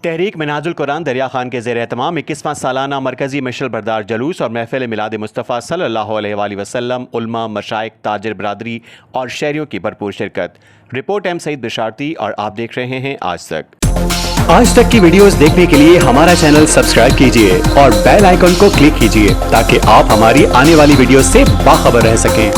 تحریک منہاج القرآن دریا خان کے زیر اہتمام 21واں سالانہ مرکزی مشل بردار جلوس اور محفل میلاد مصطفیٰ صلی اللہ علیہ وآلہ وسلم، علماء، مشائخ، تاجر برادری اور شہریوں کی بھرپور شرکت۔ رپورٹ ایم سعید بشارتی اور آپ دیکھ رہے ہیں آج تک۔ آج تک کی ویڈیوز دیکھنے کے لیے ہمارا چینل سبسکرائب کیجئے اور بیل آئیکن کو کلک کیجئے تاکہ آپ ہماری آنے والی ویڈیوز سے باخبر رہ سکیں۔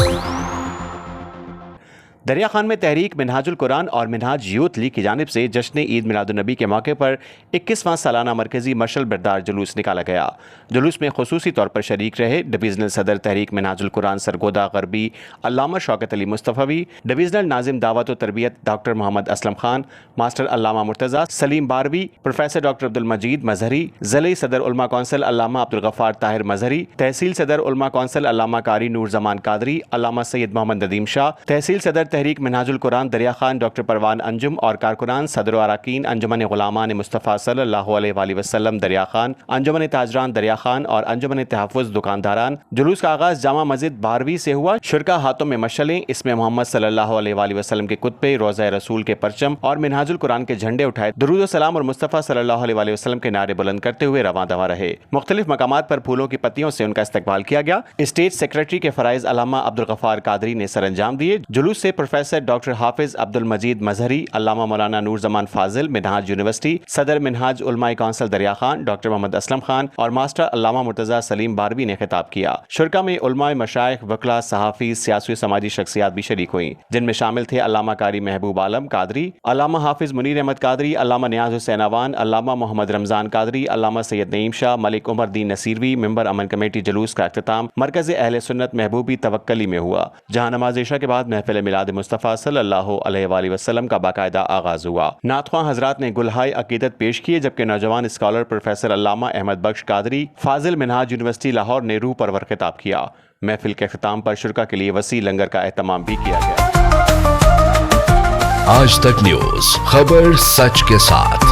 دریا خان میں تحریک منہاج القرآن اور منہاج یوتھ لیگ کی جانب سے جشن عید میلاد النبی کے موقع پر 21واں سالانہ مرکزی مشل بردار جلوس نکالا گیا۔ جلوس میں خصوصی طور پر شریک رہے ڈویژنل صدر تحریک منہاج القرآن سرگودا غربی علامہ شوکت علی مصطفی، ڈویژنل ناظم دعوت و تربیت ڈاکٹر محمد اسلم خان، ماسٹر علامہ مرتضیٰ سلیم باروی، پروفیسر ڈاکٹر عبدالمجید مظہری، ضلعی صدر علماء کونسل علامہ عبدالغفار طاہر مظہری، تحصیل صدر علماء کونسل علامہ قاری نور زمان قادری، علامہ سید محمد ندیم شاہ، تحصیل صدر تحریک منہاج القرآن دریا خان ڈاکٹر پروان انجم اور کارکنان صدر و اراکین انجمن غلامان مصطفیٰ صلی اللہ علیہ وآلہ وسلم دریا خان، انجمن تاجران دریا خان اور انجمن تحفظ دکانداران۔ جلوس کا آغاز جامع مسجد 12ویں سے ہوا۔ شرکا ہاتھوں میں مشعلیں، اس میں محمد صلی اللہ علیہ وآلہ وسلم کے خطبے، روضہ رسول کے پرچم اور منہاج القرآن کے جھنڈے اٹھائے درود و سلام اور مصطفیٰ صلی اللہ علیہ وآلہ وسلم کے نعرے بلند کرتے ہوئے رواں دواں رہے۔ مختلف مقامات پر پھولوں کی پتیوں سے ان کا استقبال کیا گیا۔ اسٹیٹ سیکریٹری کے فرائض علامہ عبدالغفار قادری نے سر انجام دیے۔ جلوس سے پروفیسر ڈاکٹر حافظ عبدالمجید مظہری، علامہ مولانا نور زمان فاضل منہاج یونیورسٹی، صدر منہاج علماء کونسل دریا خان ڈاکٹر محمد اسلم خان اور ماسٹر علامہ مرتضیٰ سلیم باروی نے خطاب کیا۔ شرکا میں علماء، مشائخ، وکلاء، صحافی، سیاسی و سماجی شخصیات بھی شریک ہوئیں، جن میں شامل تھے علامہ قاری محبوب عالم قادری، علامہ حافظ منیر احمد قادری، علامہ نیاز حسین اوان، علامہ محمد رمضان قادری، علامہ سید نعیم شاہ، ملک عمر دین نصیروی۔ ممبر امن کمیٹی جلوس کا اختتام مرکز اہل سنت محبوبی توکلی میں ہوا، جہاں نماز عشاء کے بعد محفل میلاد مصطفیٰ صلی اللہ علیہ وآلہ وسلم کا باقاعدہ آغاز ہوا۔ نعت خواں حضرات نے گلہائے عقیدت پیش کیے، جبکہ نوجوان اسکالر پروفیسر علامہ احمد بخش قادری فاضل منہاج یونیورسٹی لاہور نے روح پرور خطاب کیا۔ محفل کے اختتام پر شرکا کے لیے وسیع لنگر کا اہتمام بھی کیا گیا۔ آج تک نیوز، خبر سچ کے ساتھ۔